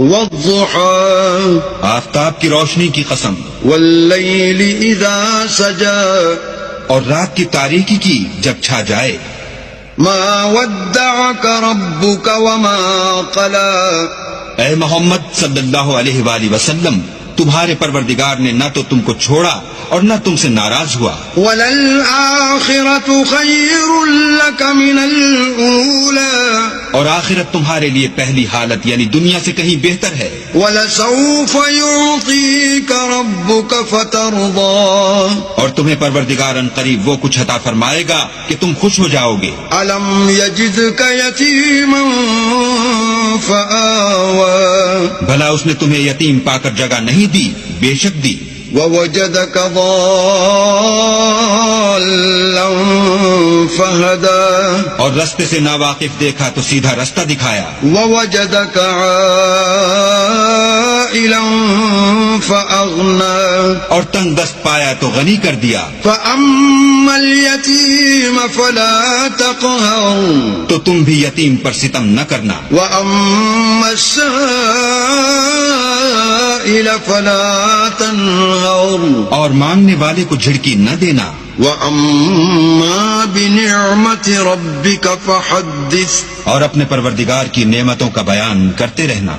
والضحى آفتاب کی روشنی کی قسم، والليل إذا سجى اور رات کی تاریکی کی جب چھا جائے. ما ودعك ربك وما قلى اے محمد صلی اللہ علیہ وآلہ وسلم، تمہارے پروردگار نے نہ تو تم کو چھوڑا اور نہ تم سے ناراض ہوا. وَلَلْآخِرَةُ خَيْرٌ لَكَ مِنَ الْأُولَى اور آخرت تمہارے لیے پہلی حالت یعنی دنیا سے کہیں بہتر ہے. وَلَسَوْفَ يُعْطِيكَ رَبُّكَ فَتَرْضَى اور تمہیں پروردگار ان قریب وہ کچھ عطا فرمائے گا کہ تم خوش ہو جاؤ گے. أَلَمْ يَجِدْكَ يَتِيمًا فَآوَى بھلا اس نے تمہیں یتیم پا کر جگہ نہیں دی؟ بے شک دی. وَوَجَدَكَ ضَالًّا فَهَدَى اور رستے سے ناواقف دیکھا تو سیدھا رستہ دکھایا. وَوَجَدَكَ عَائِلًا فَأَغْنَى اور تنگ دست پایا تو غنی کر دیا. فَأَمَّا الْيَتِيمَ فَلَا تَقْهَرْ تو تم بھی یتیم پر ستم نہ کرنا. وَأَمَّا السَّائِلَ فَلَا تَنْهَرْ اور مانگنے والے کو جھڑکی نہ دینا. وَأَمَّا بِنِعْمَةِ رَبِّكَ فَحَدِّثْ اور اپنے پروردگار کی نعمتوں کا بیان کرتے رہنا.